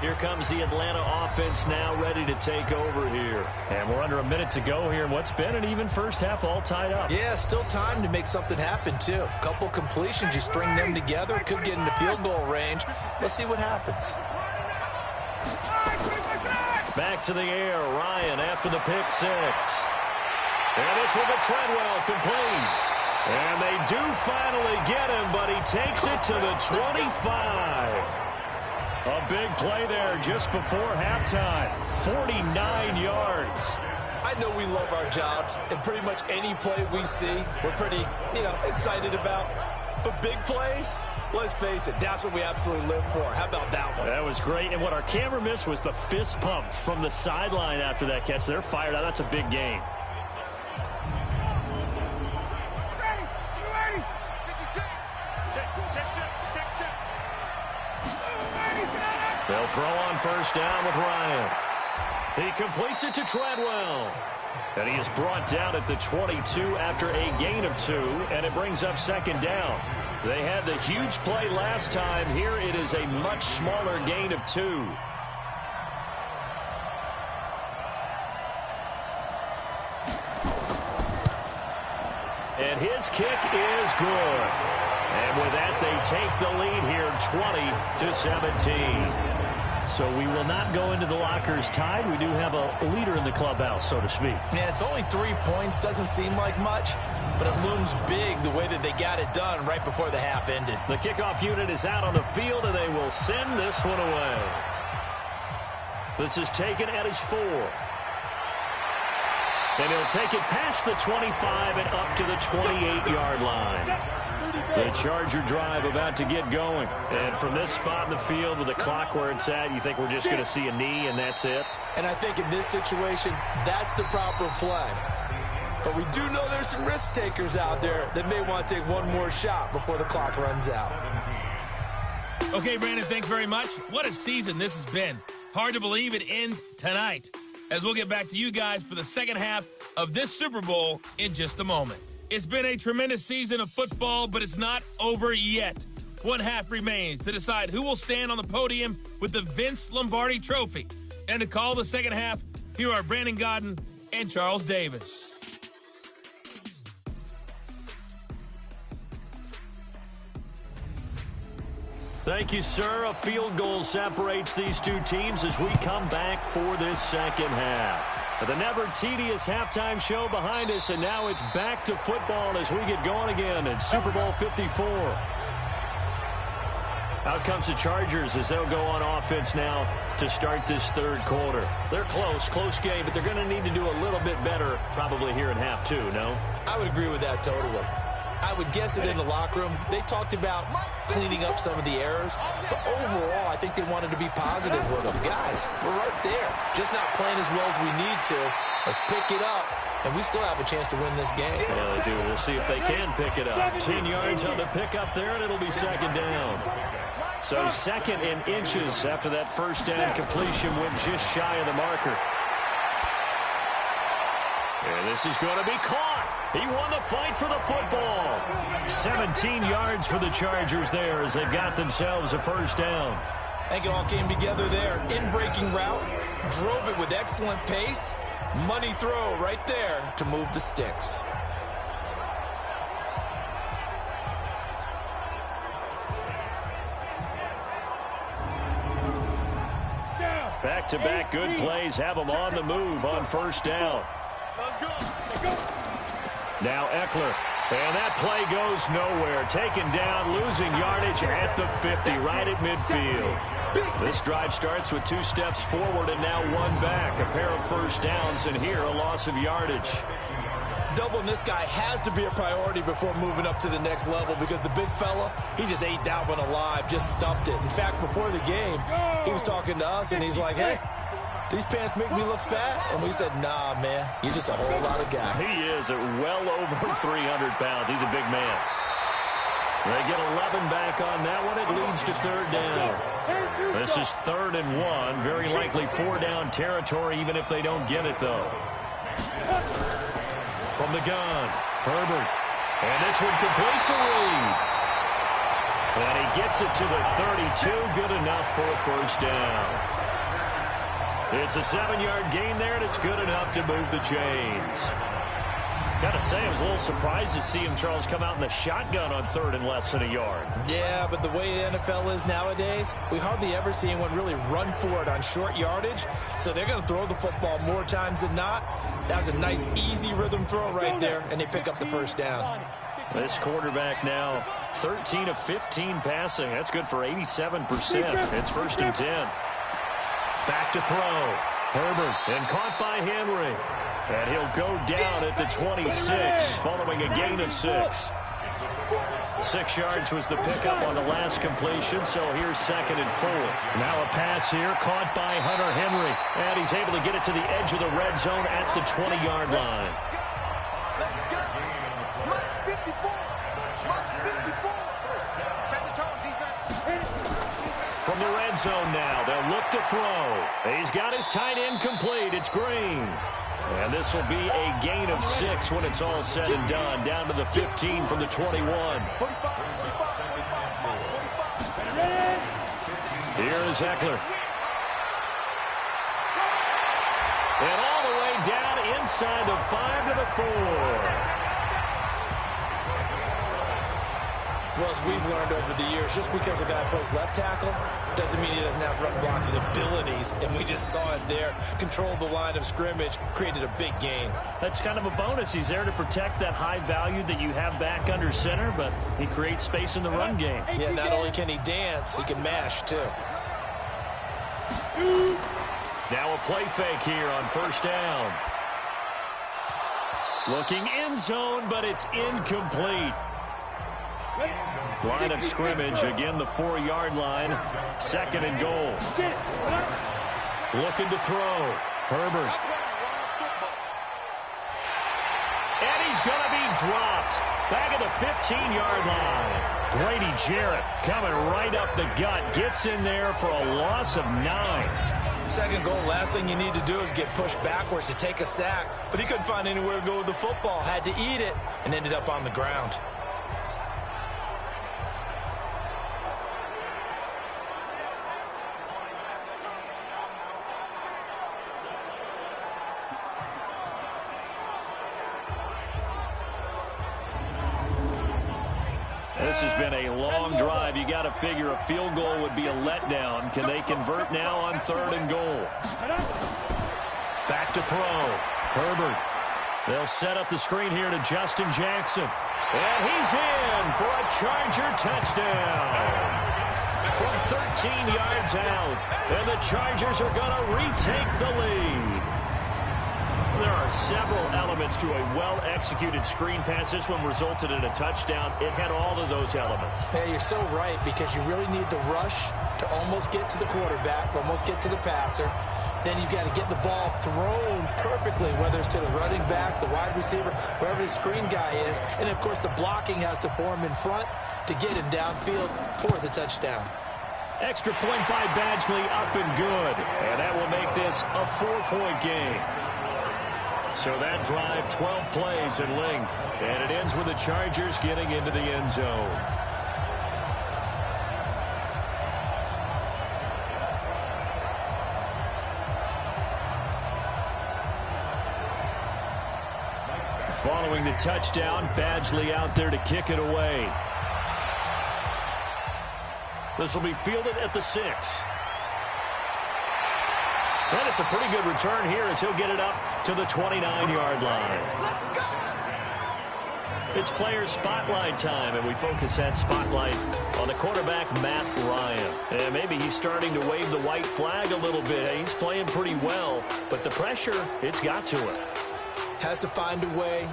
Speaker 2: Here comes the Atlanta offense now ready to take over here. And we're under a minute to go here in what's been an even first half, all tied up.
Speaker 3: Yeah, still time to make something happen, too. A couple completions, you string them together, could get into field goal range. Let's see what happens.
Speaker 2: Back to the air, Ryan after the pick 6. And this will be Treadwell complete. And they do finally get him, but he takes it to the 25. A big play there just before halftime. 49 yards.
Speaker 3: I know we love our jobs, and pretty much any play we see, we're pretty, excited about. But big plays, let's face it, that's what we absolutely live for. How about that one?
Speaker 2: That was great, and what our camera missed was the fist pump from the sideline after that catch. They're fired out. That's a big game. They'll throw on first down with Ryan. He completes it to Treadwell. And he is brought down at the 22 after a gain of 2, and it brings up second down. They had the huge play last time. Here it is a much smaller gain of 2. And his kick is good. And with that, they take the lead here 20-17.
Speaker 5: So we will not go into the lockers tied. We do have a leader in the clubhouse, so to speak.
Speaker 3: Yeah, it's only 3 points. Doesn't seem like much, but it looms big the way that they got it done right before the half ended.
Speaker 2: The kickoff unit is out on the field, and they will send this one away. This is taken at his 4. And he'll take it past the 25 and up to the 28-yard line. The Charger drive about to get going. And from this spot in the field with the clock where it's at, you think we're just going to see a knee and that's it?
Speaker 3: And I think in this situation, that's the proper play. But we do know there's some risk takers out there that may want to take one more shot before the clock runs out.
Speaker 1: Okay, Brandon, thanks very much. What a season this has been. Hard to believe it ends tonight, as we'll get back to you guys for the second half of this Super Bowl in just a moment. It's been a tremendous season of football, but it's not over yet. One half remains to decide who will stand on the podium with the Vince Lombardi Trophy. And to call the second half, here are Brandon Godden and Charles Davis.
Speaker 2: Thank you, sir. A field goal separates these two teams as we come back for this second half. The never tedious halftime show behind us, and now it's back to football as we get going again in Super Bowl 54. Out comes the Chargers as they'll go on offense now to start this third quarter. They're close game, but they're going to need to do a little bit better probably here in half 2, no?
Speaker 3: I would agree with that totally. I would guess it in the locker room. They talked about cleaning up some of the errors, but overall, I think they wanted to be positive with them. Guys, we're right there. Just not playing as well as we need to. Let's pick it up, and we still have a chance to win this game.
Speaker 2: Yeah, they do. We'll see if they can pick it up. 10 yards on the pickup there, and it'll be second down. So second in inches after that first down completion went just shy of the marker. And this is going to be caught. He won the fight for the football. 17 yards for the Chargers there as they've got themselves a first down.
Speaker 3: I think it all came together there. In-breaking route, drove it with excellent pace. Money throw right there to move the sticks.
Speaker 2: Back-to-back good plays have them on the move on first down. Now Eckler, and that play goes nowhere. Taken down, losing yardage at the 50, right at midfield. This drive starts with 2 steps forward and now 1 back. A pair of first downs, and here a loss of yardage.
Speaker 3: Doubling this guy has to be a priority before moving up to the next level because the big fella, he just ate that one alive, just stuffed it. In fact, before the game, he was talking to us, and he's like, hey, these pants make me look fat? And we said, nah, man, you're just a whole lot of guy.
Speaker 2: He is at well over 300 pounds. He's a big man. They get 11 back on that one. It leads to third down. This is 3rd and 1. Very likely 4-down territory, even if they don't get it, though. From the gun, Herbert. And this one complete to Reed. And he gets it to the 32. Good enough for a first down. It's a 7-yard gain there, and it's good enough to move the chains. Got to say, I was a little surprised to see him, Charles, come out in the shotgun on 3rd and less than a yard.
Speaker 3: Yeah, but the way the NFL is nowadays, we hardly ever see anyone really run for it on short yardage. So they're going to throw the football more times than not. That was a nice, easy rhythm throw right there, and they pick up the first down.
Speaker 2: This quarterback now 13 of 15 passing. That's good for 87%. It's 1st and 10. Back to throw. Herbert, and caught by Henry. And he'll go down at the 26, following a gain of 6. 6 yards was the pickup on the last completion, so here's 2nd and 4. Now a pass here, caught by Hunter Henry. And he's able to get it to the edge of the red zone at the 20-yard line. From the red
Speaker 5: zone now. They'll look to throw. He's got his tight end complete. It's Green. And this will be a gain of 6 when it's all said and done. Down to the 15 from the 21. Here is Eckler. And all the way down inside the 5 to the 4.
Speaker 3: Well, as we've learned over the years, just because a guy plays left tackle doesn't mean he doesn't have run blocking abilities. And we just saw it there. Controlled the line of scrimmage, created a big gain.
Speaker 5: That's kind of a bonus. He's there to protect that high value that you have back under center, but he creates space in the run game.
Speaker 3: Yeah, not only can he dance, he can mash, too.
Speaker 5: Now a play fake here on first down. Looking end zone, but it's incomplete. Line of scrimmage, again the 4-yard line. 2nd and goal. Looking to throw. Herbert. And he's going to be dropped. Back at the 15-yard line. Grady Jarrett coming right up the gut. Gets in there for a loss of 9.
Speaker 3: 2nd goal, last thing you need to do is get pushed backwards to take a sack. But he couldn't find anywhere to go with the football. Had to eat it and ended up on the ground.
Speaker 5: This has been a long drive. You got to figure a field goal would be a letdown. Can they convert now on 3rd and goal? Back to throw. Herbert. They'll set up the screen here to Justin Jackson. And he's in for a Charger touchdown. From 13 yards out. And the Chargers are going to retake the lead. There are several elements to a well-executed screen pass. This one resulted in a touchdown. It had all of those elements.
Speaker 3: Yeah, you're so right, because you really need the rush to almost get to the quarterback, almost get to the passer. Then you've got to get the ball thrown perfectly, whether it's to the running back, the wide receiver, wherever the screen guy is. And, of course, the blocking has to form in front to get him downfield for the touchdown.
Speaker 5: Extra point by Badgley, up and good. And that will make this a 4-point game. So that drive, 12 plays in length. And it ends with the Chargers getting into the end zone. Following the touchdown, Badgley out there to kick it away. This will be fielded at the 6. And it's a pretty good return here as he'll get it up to the 29-yard line. It's player spotlight time, and we focus that spotlight on the quarterback, Matt Ryan. And maybe he's starting to wave the white flag a little bit. He's playing pretty well, but the pressure, it's got to him.
Speaker 3: Has to find a way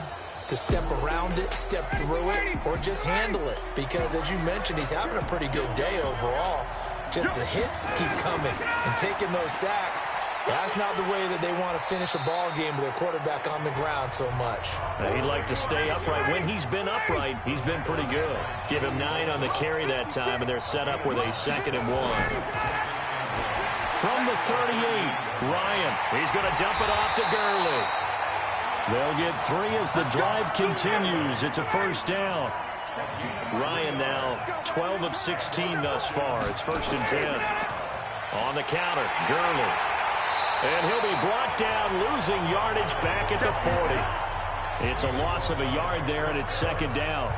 Speaker 3: to step around it, step through it, or just handle it. Because, as you mentioned, he's having a pretty good day overall. Just the hits keep coming and taking those sacks. That's not the way that they want to finish a ball game with their quarterback on the ground so much.
Speaker 5: He'd like to stay upright. When he's been upright, he's been pretty good. Give him 9 on the carry that time, and they're set up with a 2nd and 1. From the 38, Ryan. He's going to dump it off to Gurley. They'll get 3 as the drive continues. It's a first down. Ryan now 12 of 16 thus far. It's 1st and 10. On the counter, Gurley. And he'll be brought down, losing yardage back at the 40. It's a loss of a yard there, and it's 2nd down.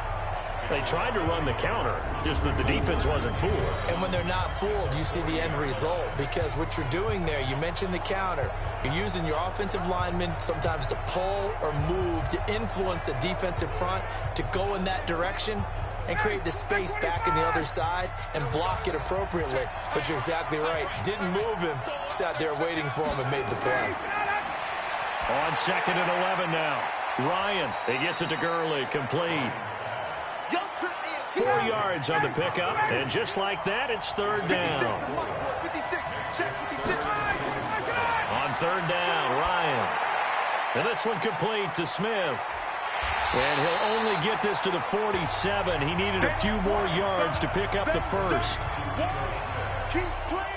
Speaker 5: They tried to run the counter, just that the defense wasn't fooled.
Speaker 3: And when they're not fooled, you see the end result. Because what you're doing there, you mentioned the counter. You're using your offensive linemen sometimes to pull or move, to influence the defensive front, to go in that direction and create the space back in the other side and block it appropriately. But you're exactly right. Didn't move him. Sat there waiting for him and made the play.
Speaker 5: On 2nd and 11 now. Ryan, he gets it to Gurley, complete. 4 yards on the pickup, and just like that, it's 3rd down. On 3rd down, Ryan. And this one complete to Smith. And he'll only get this to the 47. He needed a few more yards to pick up the first.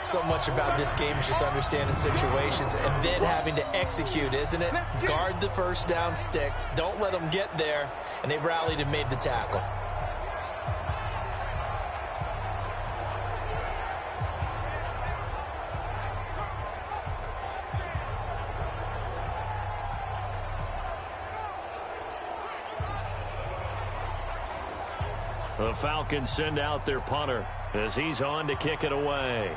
Speaker 3: So much about this game is just understanding situations and then having to execute, isn't it? Guard the first down sticks. Don't let them get there. And they rallied and made the tackle.
Speaker 5: The Falcons send out their punter as he's on to kick it away.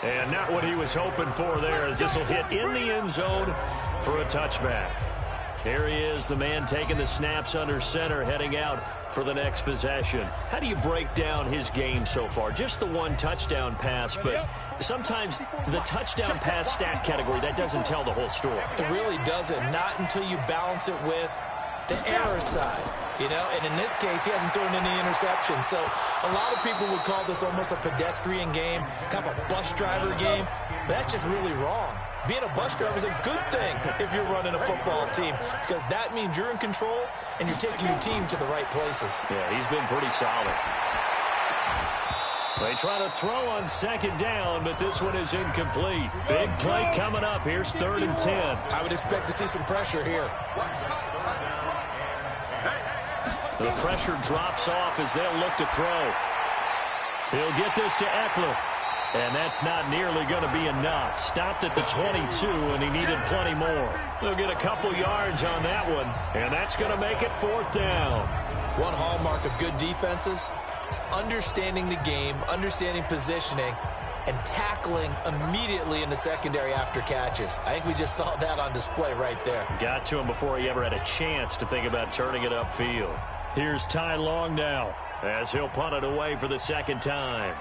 Speaker 5: And not what he was hoping for there, as this will hit in the end zone for a touchback. Here he is, the man taking the snaps under center, heading out for the next possession. How do you break down his game so far? Just the one touchdown pass, but sometimes the touchdown pass stat category, that doesn't tell the whole story.
Speaker 3: It really doesn't. Not until you balance it with the error side, you know, and in this case, he hasn't thrown any interceptions. So a lot of people would call this almost a pedestrian game, kind of a bus driver game, but that's just really wrong. Being a bus driver is a good thing if you're running a football team, because that means you're in control and you're taking your team to the right places.
Speaker 5: Yeah, he's been pretty solid. They try to throw on second down, but this one is incomplete. Big play coming up. Here's 3rd and 10.
Speaker 3: I would expect to see some pressure here.
Speaker 5: The pressure drops off as they'll look to throw. He'll get this to Eckler. And that's not nearly going to be enough. Stopped at the 22, and he needed plenty more. They'll get a couple yards on that one, and that's going to make it 4th down.
Speaker 3: One hallmark of good defenses is understanding the game, understanding positioning, and tackling immediately in the secondary after catches. I think we just saw that on display right there.
Speaker 5: Got to him before he ever had a chance to think about turning it upfield. Here's Ty Long now, as he'll punt it away for the second time.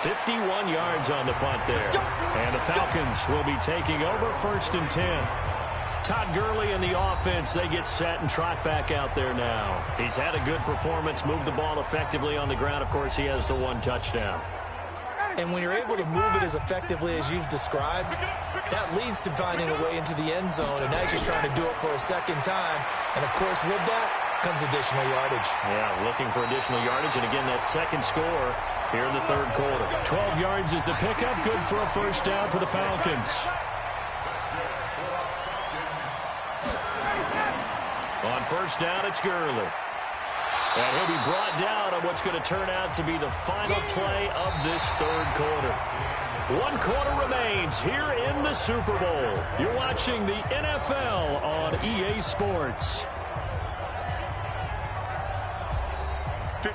Speaker 5: 51 yards on the punt there. And the Falcons will be taking over 1st and 10. Todd Gurley and the offense, they get set and trot back out there now. He's had a good performance, moved the ball effectively on the ground. Of course, he has the one touchdown.
Speaker 3: And when you're able to move it as effectively as you've described, that leads to finding a way into the end zone. And now he's just trying to do it for a second time. And, of course, with that comes additional yardage.
Speaker 5: Yeah, looking for additional yardage. And, again, that second score here in the 3rd quarter. 12 yards is the pickup. Good for a 1st down for the Falcons. On 1st down, it's Gurley. And he'll be brought down on what's going to turn out to be the final play of this 3rd quarter. 1 quarter remains here in the Super Bowl. You're watching the NFL on EA Sports.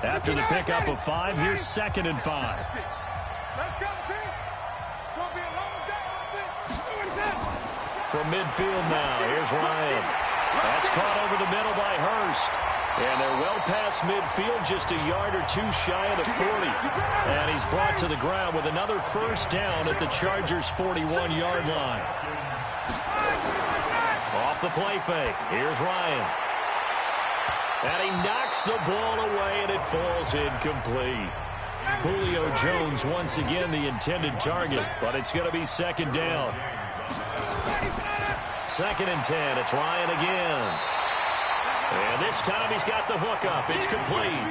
Speaker 5: After the pickup of 5, here's 2nd and 5.
Speaker 4: Let's go, team. It's going to be a long day on this.
Speaker 5: From midfield now, here's Ryan. That's caught over the middle by Hurst. And they're well past midfield, just a yard or two shy of the 40. And he's brought to the ground with another 1st down at the Chargers' 41-yard line. Off the play fake, here's Ryan. And he knocks the ball away, and it falls incomplete. Julio Jones once again the intended target, but it's going to be 2nd down. 2nd and 10, it's Ryan again. And this time he's got the hook up. It's complete.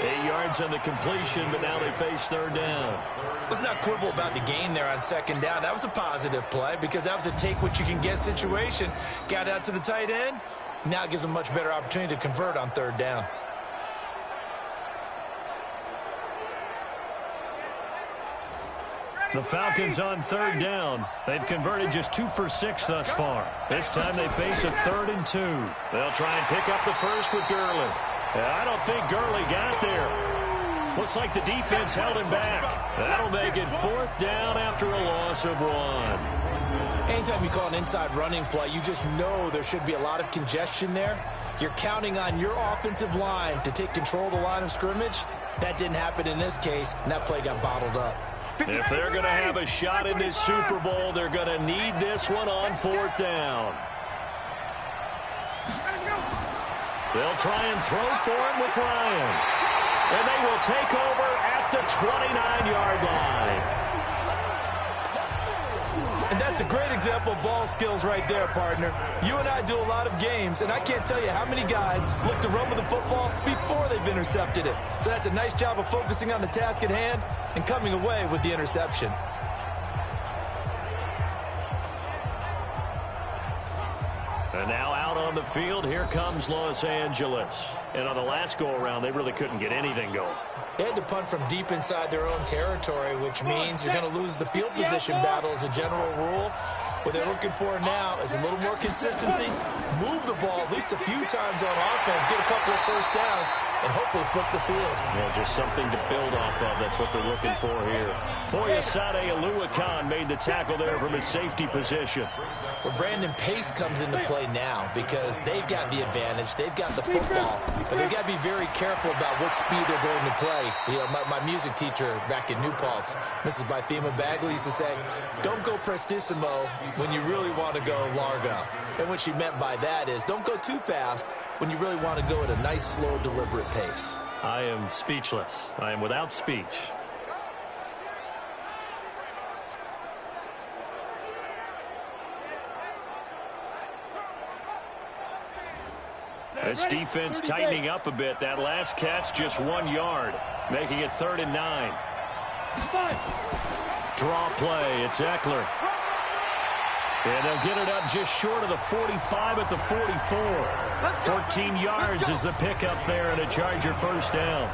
Speaker 5: 8 yards on the completion, but now they face 3rd down.
Speaker 3: Let's not quibble about the gain there on 2nd down. That was a positive play because that was a take-what-you-can-get situation. Got out to the tight end. Now it gives them a much better opportunity to convert on 3rd down.
Speaker 5: The Falcons on 3rd down. They've converted just 2 for 6 thus far. This time they face a 3rd and 2. They'll try and pick up the first with Gurley. I don't think Gurley got there. Looks like the defense held him back. That'll make it 4th down after a loss of 1.
Speaker 3: Anytime you call an inside running play, you just know there should be a lot of congestion there. You're counting on your offensive line to take control of the line of scrimmage. That didn't happen in this case, and that play got bottled up.
Speaker 5: If they're going to have a shot in this Super Bowl, they're going to need this one on 4th down. They'll try and throw for him with Ryan. And they will take over at the 29-yard line.
Speaker 3: And that's a great example of ball skills right there, partner. You and I do a lot of games, and I can't tell you how many guys look to run with the football before they've intercepted it. So that's a nice job of focusing on the task at hand and coming away with the interception.
Speaker 5: And now out on the field, here comes Los Angeles. And on the last go-around, they really couldn't get anything going.
Speaker 3: They had to punt from deep inside their own territory, which means you're going to lose the field position battle as a general rule. What they're looking for now is a little more consistency, move the ball at least a few times on offense, get a couple of first downs, and hopefully flip the field.
Speaker 5: Well, just something to build off of. That's what they're looking for here. Foyesade Aluakan made the tackle there from his safety position.
Speaker 3: Well, Brandon Pace comes into play now because they've got the advantage. They've got the football, but they've got to be very careful about what speed they're going to play. You know, my music teacher back in New Paltz, Mrs. Bythema Bagley, used to say, don't go prestissimo when you really want to go largo. And what she meant by that is don't go too fast when you really want to go at a nice, slow, deliberate pace.
Speaker 5: I am speechless. I am without speech. This defense tightening up a bit. That last catch, just 1 yard, making it 3rd and 9. Draw play. It's Eckler. And they'll get it up just short of the 45 at the 44. 14 yards is the pickup there and a Charger first down.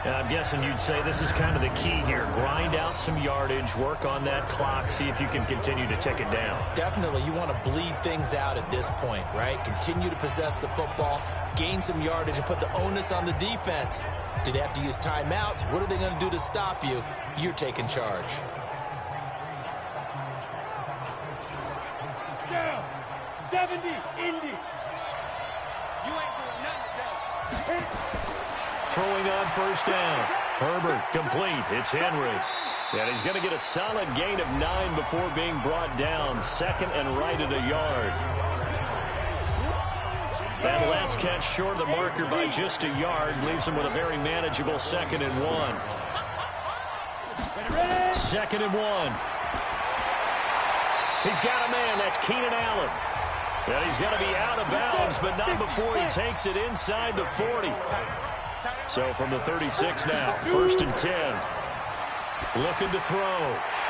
Speaker 5: And I'm guessing you'd say this is kind of the key here. Grind out some yardage, work on that clock, see if you can continue to tick it down.
Speaker 3: Definitely, you want to bleed things out at this point, right? Continue to possess the football, gain some yardage, and put the onus on the defense. Do they have to use timeouts? What are they going to do to stop you? You're taking charge.
Speaker 4: Down. 70, Indy. You ain't doing nothing today.
Speaker 5: Throwing on first down. Herbert complete. It's Henry. And he's going to get a solid gain of 9 before being brought down. 2nd and right at a yard. That last catch short of the marker by just a yard leaves him with a very manageable 2nd and 1. 2nd and 1. He's got a man. That's Keenan Allen. And he's going to be out of bounds, but not before he takes it inside the 40. So from the 36 now, 1st and 10. Looking to throw.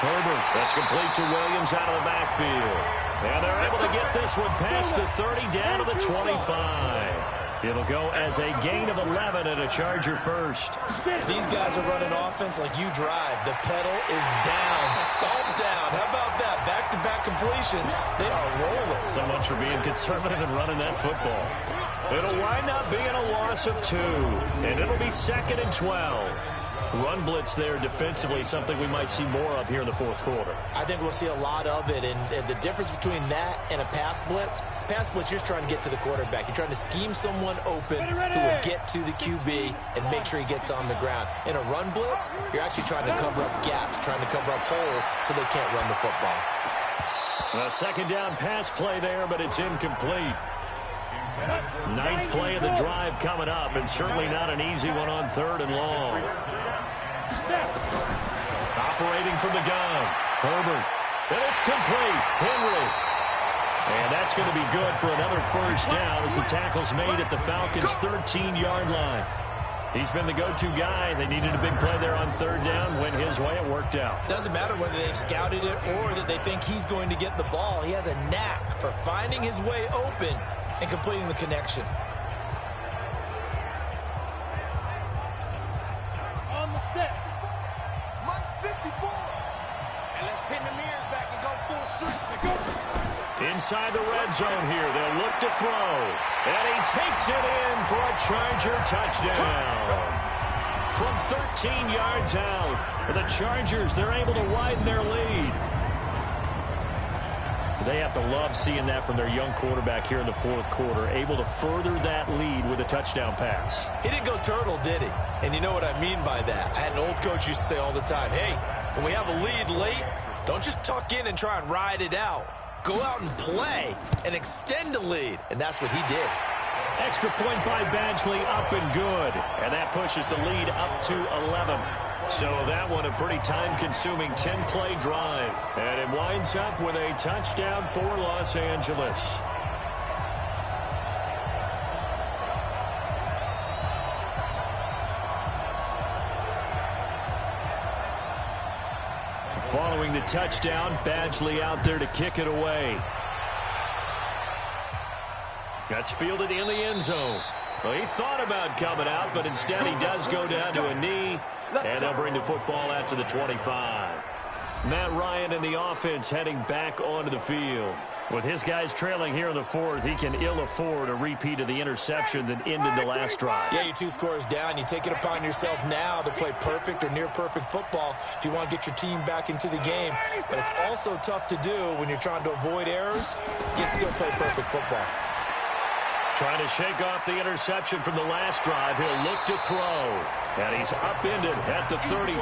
Speaker 5: Herbert, that's complete to Williams out of the backfield. And they're able to get this one past the 30 down to the 25. It'll go as a gain of 11 and a Charger first.
Speaker 3: These guys are running offense like you drive. The pedal is down, stomped down. How about that? Back-to-back completions. They are rolling.
Speaker 5: So much for being conservative and running that football. It'll wind up being a loss of 2, and it'll be 2nd and 12. Run blitz there defensively, something we might see more of here in the 4th quarter.
Speaker 3: I think we'll see a lot of it, and the difference between that and a pass blitz, you're just trying to get to the quarterback. You're trying to scheme someone open who will get to the QB and make sure he gets on the ground. In a run blitz, you're actually trying to cover up gaps, trying to cover up holes so they can't run the football.
Speaker 5: A 2nd down pass play there, but it's incomplete. 9th play of the drive coming up, and certainly not an easy one on 3rd and long. Operating from the gun, Herbert. And it's complete. Henry. And that's going to be good for another first down as the tackle's made at the Falcons' 13-yard line. He's been the go-to guy. They needed a big play there on 3rd down. Went his way. It worked out.
Speaker 3: Doesn't matter whether they've scouted it or that they think he's going to get the ball. He has a knack for finding his way open and completing the connection.
Speaker 4: On the set. Mike 54. And let's pin the mirrors back and go full street.
Speaker 5: Inside the red zone here. They'll look to throw. And he takes it in for a Charger touchdown. From 13 yards out. For the Chargers, they're able to widen their lead. They have to love seeing that from their young quarterback here in the 4th quarter, able to further that lead with a touchdown pass.
Speaker 3: He didn't go turtle, did he? And you know what I mean by that. I had an old coach used to say all the time, hey, when we have a lead late, don't just tuck in and try and ride it out. Go out and play and extend the lead. And that's what he did.
Speaker 5: Extra point by Badgley, up and good. And that pushes the lead up to 11. So that one a pretty time-consuming 10-play drive. And it winds up with a touchdown for Los Angeles. Following the touchdown, Badgley out there to kick it away. That's fielded in the end zone. Well, he thought about coming out, but instead he does go down to a knee, and they'll bring the football out to the 25. Matt Ryan and the offense heading back onto the field. With his guys trailing here in the fourth, he can ill afford a repeat of the interception that ended the last drive.
Speaker 3: Yeah, your 2 scores down. You take it upon yourself now to play perfect or near-perfect football if you want to get your team back into the game. But it's also tough to do when you're trying to avoid errors. You can still play perfect football.
Speaker 5: Trying to shake off the interception from the last drive. He'll look to throw. And he's upended at the 33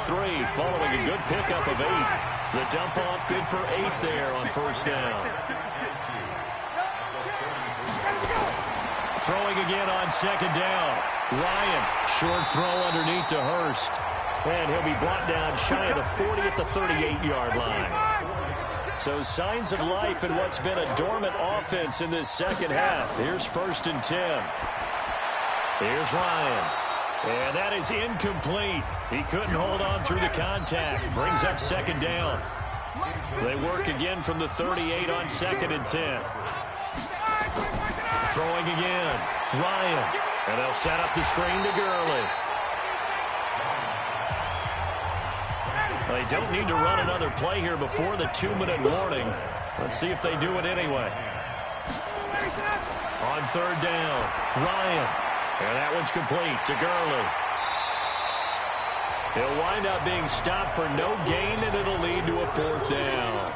Speaker 5: following a good pickup of 8. The dump off good for 8 there on first down. Throwing again on second down. Ryan, short throw underneath to Hurst. And he'll be brought down shy of the 40 at the 38-yard line. So signs of life in what's been a dormant offense in this second half. Here's 1st and 10. Here's Ryan. And that is incomplete. He couldn't hold on through the contact. Brings up second down. They work again from the 38 on 2nd and 10. Throwing again. Ryan. And they'll set up the screen to Gurley. They don't need to run another play here before the 2-minute warning. Let's see if they do it anyway. On 3rd down, Ryan. And that one's complete to Gurley. He'll wind up being stopped for no gain, and it'll lead to a 4th down.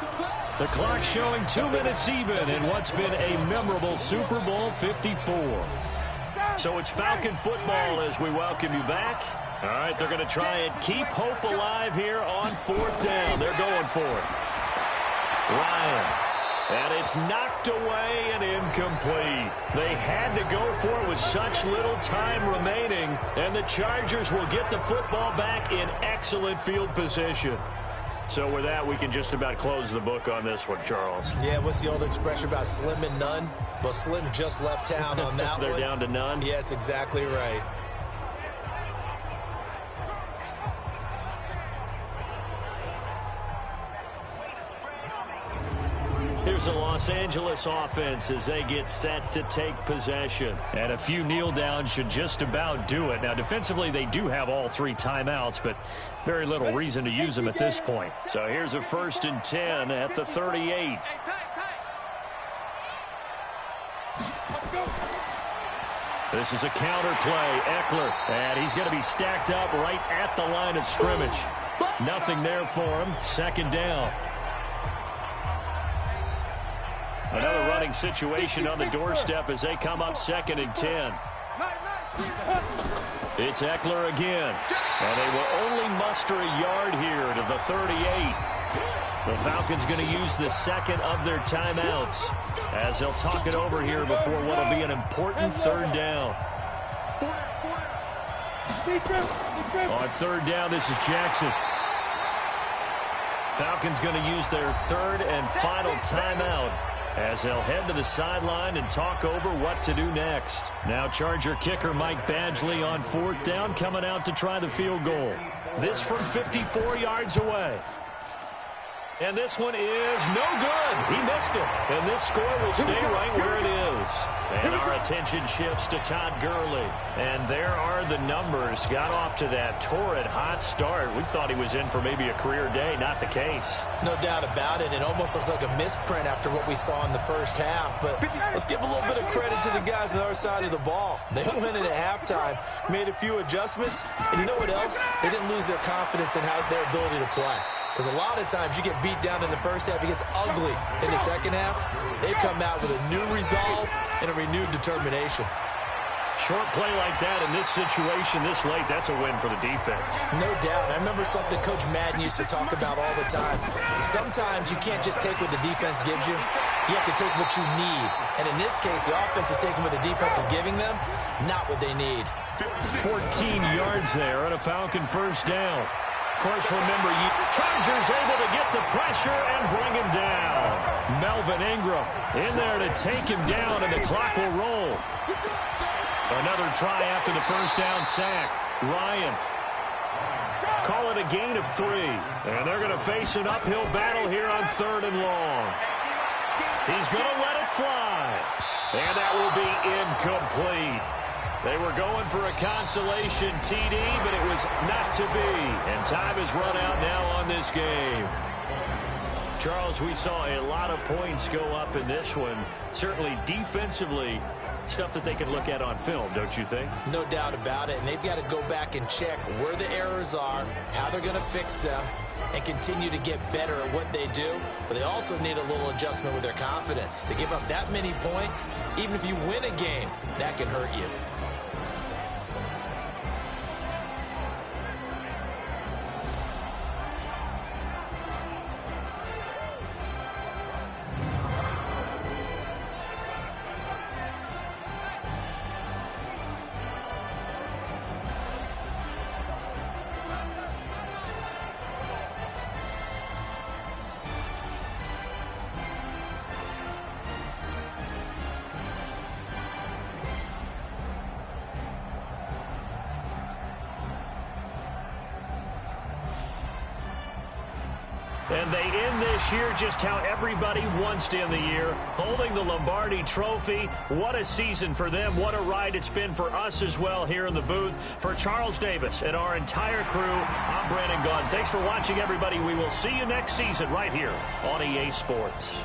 Speaker 5: The clock showing 2 minutes even in what's been a memorable Super Bowl 54. So it's Falcon football as we welcome you back. All right, they're going to try and keep hope alive here on 4th down. They're going for it. Ryan. And it's knocked away and incomplete. They had to go for it with such little time remaining, and the Chargers will get the football back in excellent field position. So with that, we can just about close the book on this one, Charles.
Speaker 3: Yeah, what's the old expression about slim and none? Well, Slim just left town on that
Speaker 5: They're
Speaker 3: one.
Speaker 5: down to none?
Speaker 3: Yes, exactly right.
Speaker 5: Here's the Los Angeles offense as they get set to take possession. And a few kneel downs should just about do it. Now, defensively, they do have all 3 timeouts, but very little reason to use them at this point. So here's a 1st and 10 at the 38. This is a counter play. Eckler, and he's going to be stacked up right at the line of scrimmage. Nothing there for him. 2nd down. Another running situation on the doorstep as they come up 2nd and 10. It's Eckler again. And they will only muster a yard here to the 38. The Falcons going to use the 2nd of their timeouts as they'll talk it over here before what will be an important 3rd down. On 3rd down, this is Jackson. Falcons going to use their 3rd and final timeout as they'll head to the sideline and talk over what to do next. Now Charger kicker Mike Badgley on 4th down, coming out to try the field goal. This from 54 yards away. And this one is no good. He missed it. And this score will stay right where it is. And our attention shifts to Todd Gurley. And there are the numbers. Got off to that torrid hot start. We thought he was in for maybe a career day. Not the case.
Speaker 3: No doubt about it. It almost looks like a misprint after what we saw in the first half. But let's give a little bit of credit to the guys on the other side of the ball. They went in at halftime, made a few adjustments. And you know what else? They didn't lose their confidence in their ability to play. Because a lot of times you get beat down in the first half, it gets ugly in the second half. They come out with a new resolve and a renewed determination.
Speaker 5: Short play like that in this situation this late, that's a win for the defense.
Speaker 3: No doubt. I remember something Coach Madden used to talk about all the time. Sometimes you can't just take what the defense gives you. You have to take what you need. And in this case, the offense is taking what the defense is giving them, not what they need.
Speaker 5: 14 yards there and a Falcon first down. Of course, remember, Chargers able to get the pressure and bring him down. Melvin Ingram in there to take him down, and the clock will roll. Another try after the first down sack. Ryan. Call it a gain of 3. And they're going to face an uphill battle here on 3rd and long. He's going to let it fly. And that will be incomplete. They were going for a consolation TD, but it was not to be. And time has run out now on this game. Charles, we saw a lot of points go up in this one. Certainly defensively, stuff that they can look at on film, don't you think?
Speaker 3: No doubt about it. And they've got to go back and check where the errors are, how they're going to fix them, and continue to get better at what they do. But they also need a little adjustment with their confidence. To give up that many points, even if you win a game, that can hurt you.
Speaker 5: And they end this year just how everybody wants to end the year, holding the Lombardi Trophy. What a season for them. What a ride it's been for us as well here in the booth. For Charles Davis and our entire crew, I'm Brandon Gunn. Thanks for watching, everybody. We will see you next season right here on EA Sports.